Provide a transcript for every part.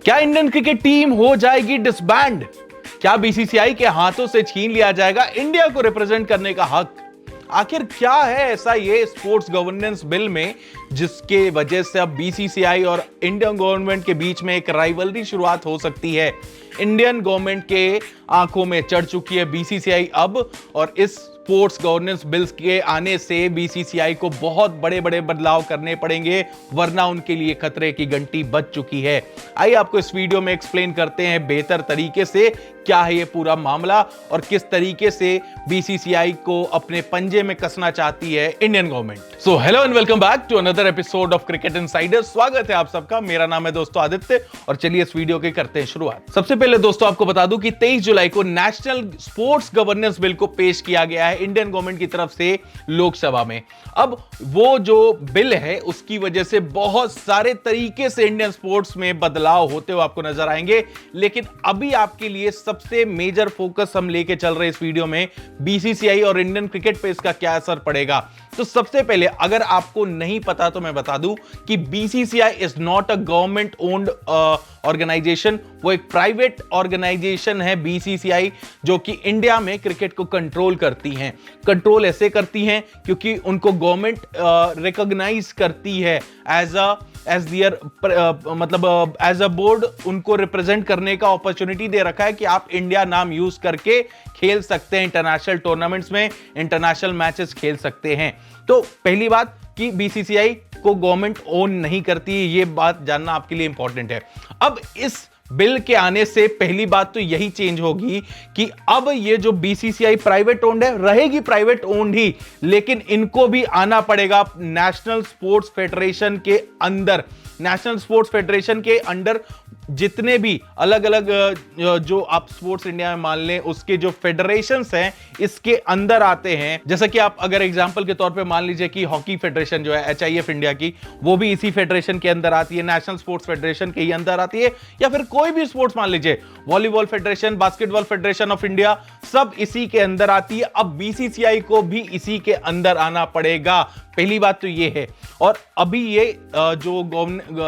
क्या Indian cricket team हो जाएगी डिसबैंड? क्या बीसीसीआई के हाथों से छीन लिया जाएगा इंडिया को रिप्रेजेंट करने का हक? आखिर क्या है ऐसा ये स्पोर्ट्स गवर्नेंस बिल में जिसके वजह से अब बीसीसीआई और इंडियन गवर्नमेंट के बीच में एक राइवलरी शुरुआत हो सकती है? इंडियन गवर्नमेंट के आंखों में चढ़ चुकी है बीसीसीआई अब, और इस स्पोर्ट्स गवर्नेंस बिल्स के आने से बीसीसीआई को बहुत बड़े बड़े बदलाव करने पड़ेंगे, वरना उनके लिए खतरे की घंटी बज चुकी है। आइए आपको इस वीडियो में एक्सप्लेन करते हैं बेहतर तरीके से क्या है ये पूरा मामला और किस तरीके से बीसीसीआई को अपने पंजे में कसना चाहती है Indian government. So hello and welcome back to another episode of cricket insider. स्वागत है आप सबका, मेरा नाम है दोस्तों आदित्य और चलिए इस वीडियो की करते हैं शुरुआत। सबसे पहले दोस्तों आपको बता दूं कि 23 जुलाई को नेशनल स्पोर्ट्स गवर्नेंस बिल को पेश किया गया है इंडियन गवर्नमेंट की तरफ से लोकसभा में। अब वो जो बिल है उसकी वजह से बहुत सारे तरीके से इंडियन स्पोर्ट्स में बदलाव होते हुए आपको नजर आएंगे, लेकिन अभी आपके लिए सबसे मेजर फोकस हम लेके चल रहे हैं इस वीडियो में बीसीसीआई और इंडियन क्रिकेट पे इसका क्या असर पड़ेगा। तो सबसे पहले अगर आपको नहीं पता तो मैं बता दूं कि BCCI is not a government owned organisation, वो एक प्राइवेट ऑर्गेनाइजेशन है बीसीसीआई, जो कि इंडिया में क्रिकेट को कंट्रोल करती हैं। कंट्रोल ऐसे करती हैं क्योंकि उनको गवर्नमेंट रिकॉग्नाइज करती है एज दियर मतलब एज अ बोर्ड, उनको रिप्रेजेंट करने का अपॉर्चुनिटी दे रखा है कि आप इंडिया नाम यूज करके खेल सकते हैं, इंटरनेशनल टूर्नामेंट्स में इंटरनेशनल मैचेस खेल सकते हैं। तो पहली बात कि बीसीसीआई को गवर्नमेंट ओन नहीं करती, ये बात जानना आपके लिए इंपॉर्टेंट है। अब इस बिल के आने से पहली बात तो यही चेंज होगी कि अब ये जो बीसीसीआई प्राइवेट ओन्ड है, रहेगी प्राइवेट ओन्ड ही, लेकिन इनको भी आना पड़ेगा नेशनल स्पोर्ट्स फेडरेशन के अंदर। नेशनल स्पोर्ट्स फेडरेशन के अंडर जितने भी अलग अलग जो आप स्पोर्ट्स इंडिया में मान लें उसके जो फेडरेशंस हैं इसके अंदर आते हैं। जैसा कि आप अगर एग्जांपल के तौर पे मान लीजिए कि हॉकी फेडरेशन जो है एचआईएफ इंडिया की, वो भी इसी फेडरेशन के अंदर आती है, नेशनल स्पोर्ट्स फेडरेशन के ही अंदर आती है, या फिर कोई भी स्पोर्ट्स मान लीजिए volleyball federation, basketball federation of India, सब इसी के अंदर आती है। अब बीसीसीआई को भी इसी के अंदर आना पड़ेगा, पहली बात तो ये है। और अभी ये जो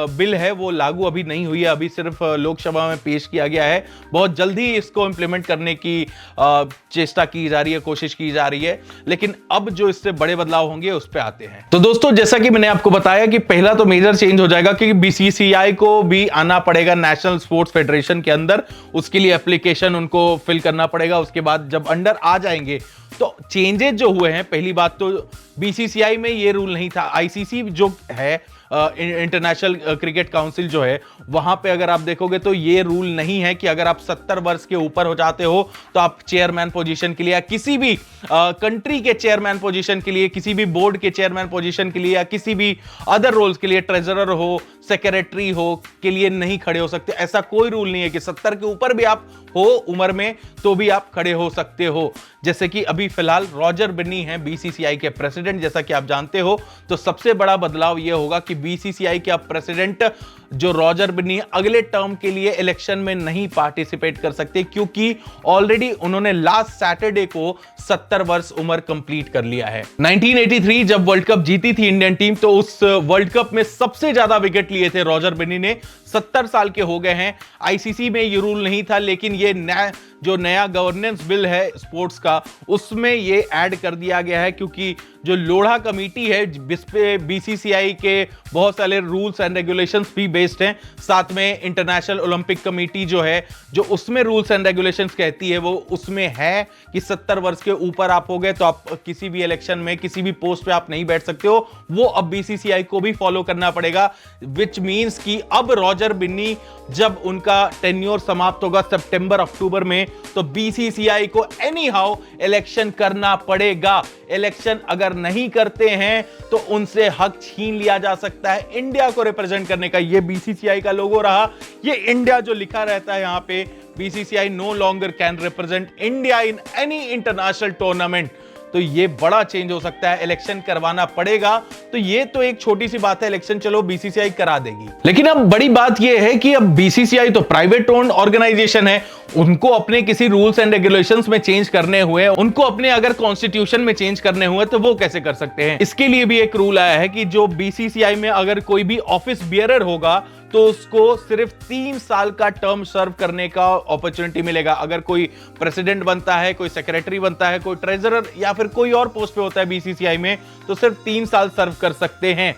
बिल है वो लागू अभी नहीं हुई है, अभी सिर्फ लोकसभा में पेश किया गया है। बहुत जल्दी इसको इंप्लीमेंट करने की चेष्टा की जा रही है, कोशिश की जा रही है, लेकिन अब जो इससे बड़े बदलाव होंगे उस पर आते हैं। तो दोस्तों जैसा कि मैंने आपको बताया कि पहला तो मेजर चेंज हो जाएगा क्योंकि बीसीसीआई को भी आना पड़ेगा नेशनल स्पोर्ट्स फेडरेशन के अंदर, उसके लिए एप्लीकेशन उनको फिल करना पड़ेगा। उसके बाद जब अंडर आ जाएंगे तो चेंजेस जो हुए हैं, पहली बात तो बीसीसीआई में ये रूल नहीं था। आईसीसी जो है इंटरनेशनल क्रिकेट काउंसिल जो है, वहां पे अगर आप देखोगे तो ये रूल नहीं है कि अगर आप 70 वर्ष के ऊपर हो जाते हो तो आप चेयरमैन पोजीशन के लिए या किसी भी कंट्री के चेयरमैन पोजीशन के लिए, किसी भी बोर्ड के चेयरमैन पोजीशन के लिए या किसी भी अदर रोल्स के लिए, ट्रेजरर हो, सेक्रेटरी हो, के लिए नहीं खड़े हो सकते। ऐसा कोई रूल नहीं है कि 70 के ऊपर भी आप हो उम्र में तो भी आप खड़े हो सकते हो। जैसे कि अभी फिलहाल रॉजर बिन्नी हैं बीसीसीआई के प्रेसिडेंट, जैसा कि आप जानते हो। तो सबसे बड़ा बदलाव यह होगा कि बीसीसीआई के अब प्रेसिडेंट जो रॉजर बिन्नी अगले टर्म के लिए इलेक्शन में नहीं पार्टिसिपेट कर सकते, क्योंकि ऑलरेडी उन्होंने लास्ट सैटरडे को 70 वर्ष उम्र कंप्लीट कर लिया है। 1983 जब वर्ल्ड कप जीती थी इंडियन टीम, तो उस वर्ल्ड कप में सबसे ज्यादा विकेट लिए थे रॉजर बिन्नी ने, 70 साल के हो गए हैं। आईसीसी में ये रूल नहीं था, लेकिन ये जो नया गवर्नेंस बिल है स्पोर्ट्स का, उसमें ये ऐड कर दिया गया है, क्योंकि जो लोढ़ा कमेटी है जिस पे बीसीसीआई के बहुत सारे रूल्स एंड रेगुलेशंस भी बेस्ड हैं, साथ में इंटरनेशनल ओलंपिक कमेटी जो है, जो उसमें रूल्स एंड रेगुलेशंस कहती है, वो उसमें है कि 70 वर्ष के ऊपर आप हो गए तो आप किसी भी इलेक्शन में किसी भी पोस्ट पे आप नहीं बैठ सकते हो। वो अब बीसीसीआई को भी फॉलो करना पड़ेगा, विच मींस कि अब रॉजर बिन्नी जब उनका टेन्योर समाप्त होगा सितंबर अक्टूबर में, तो बीसीसीआई को एनी हाउ इलेक्शन करना पड़ेगा। इलेक्शन अगर नहीं करते हैं तो उनसे हक छीन लिया जा सकता है इंडिया को रिप्रेजेंट करने का। ये बीसीसीआई का लोगो रहा, ये इंडिया जो लिखा रहता है यहां पे, BCCI no longer can represent India in any international tournament. तो ये बड़ा चेंज हो सकता है, इलेक्शन करवाना पड़ेगा। तो ये तो एक छोटी सी बात है, इलेक्शन चलो बीसीसीआई करा देगी, लेकिन अब बड़ी बात ये है कि अब बीसीसीआई तो प्राइवेट ओन्ड ऑर्गेनाइजेशन है, उनको अपने किसी रूल्स एंड रेगुलेशंस में चेंज करने हुए, उनको अपने अगर कॉन्स्टिट्यूशन में चेंज करने हुए तो वो कैसे कर सकते हैं। इसके लिए भी एक रूल आया है कि जो बीसीसीआई में अगर कोई भी ऑफिस बियरर होगा तो उसको सिर्फ 3 साल का टर्म सर्व करने का अपॉर्चुनिटी मिलेगा। अगर कोई प्रेसिडेंट बनता है, कोई सेक्रेटरी बनता है, कोई ट्रेजरर या फिर कोई और पोस्ट पे होता है बीसीसीआई में, तो सिर्फ 3 साल सर्व कर सकते हैं।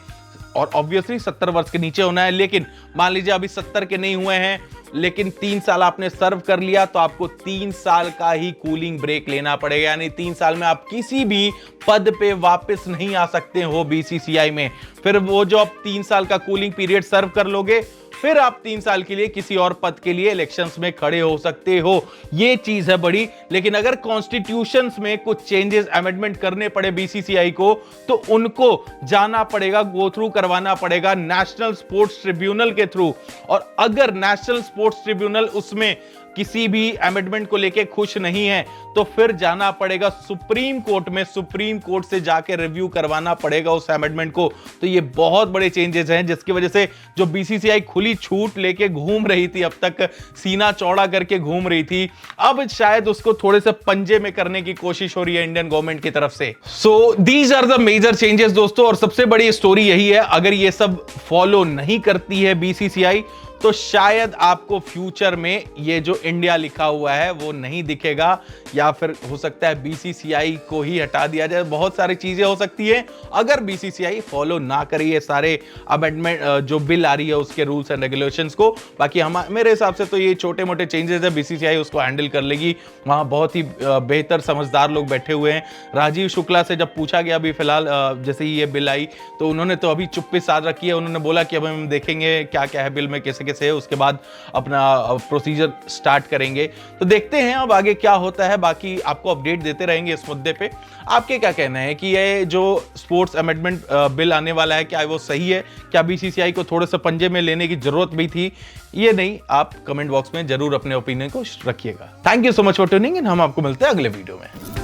और ऑब्वियसली 70 वर्ष के नीचे होना है। लेकिन मान लीजिए अभी 70 के नहीं हुए हैं, लेकिन 3 साल आपने सर्व कर लिया तो आपको 3 साल का ही कूलिंग ब्रेक लेना पड़ेगा। यानी 3 साल में आप किसी भी पद पे वापस नहीं आ सकते हो बीसीसीआई में। फिर वो जो आप 3 साल का कूलिंग पीरियड सर्व कर लोगे, फिर आप 3 साल के लिए किसी और पद के लिए इलेक्शंस में खड़े हो सकते हो। ये चीज है बड़ी। लेकिन अगर कॉन्स्टिट्यूशंस में कुछ चेंजेस, अमेंडमेंट करने पड़े बीसीसीआई को, तो उनको जाना पड़ेगा, गो थ्रू करवाना पड़ेगा नेशनल स्पोर्ट्स ट्रिब्यूनल के थ्रू। और अगर नेशनल स्पोर्ट्स ट्रिब्यूनल उसमें किसी भी अमेंडमेंट को लेके खुश नहीं है तो फिर जाना पड़ेगा सुप्रीम कोर्ट में, सुप्रीम कोर्ट से जाके रिव्यू करवाना पड़ेगा उस अमेंडमेंट को। तो ये बहुत बड़े चेंजेस हैं, जिसकी वजह से जो बीसीसीआई खुली छूट लेके घूम रही थी, अब तक सीना चौड़ा करके घूम रही थी, अब शायद उसको थोड़े से पंजे में करने की कोशिश हो रही है इंडियन गवर्नमेंट की तरफ से। So these are the major changes दोस्तों। और सबसे बड़ी स्टोरी यही है, अगर ये सब फॉलो नहीं करती है बीसीसीआई तो शायद आपको फ्यूचर में ये जो इंडिया लिखा हुआ है वो नहीं दिखेगा, या फिर हो सकता है बीसीसीआई को ही हटा दिया जाए। बहुत सारी चीजें हो सकती है अगर बीसीसीआई फॉलो ना करे ये सारे अमेंडमेंट जो बिल आ रही है उसके रूल्स एंड रेगुलेशंस को। बाकी मेरे हिसाब से तो ये छोटे मोटे चेंजेस है, बीसीसीआई उसको हैंडल कर लेगी। वहां बहुत ही बेहतर समझदार लोग बैठे हुए हैं। राजीव शुक्ला से जब पूछा गया अभी फिलहाल जैसे ही ये बिल आई तो उन्होंने तो अभी चुप्पी साध रखी है। उन्होंने बोला कि अब हम देखेंगे क्या क्या है बिल में, कैसे से, उसके बाद अपना प्रोसीजर स्टार्ट करेंगे। तो देखते हैं अब आगे क्या होता है। बाकी आपको अपडेट देते रहेंगे इस मुद्दे पे। आपके क्या कहना है कि ये जो स्पोर्ट्स अमेंडमेंट बिल आने वाला है, क्या वो सही है? क्या बीसीसीआई को थोड़े से पंजे में लेने की जरूरत भी थी? ये नहीं, आप कमेंट बॉक्स में जरूर अपने ओपिनियन को रखिएगा। Thank you so much for tuning in. हम आपको मिलते हैं अगले वीडियो में।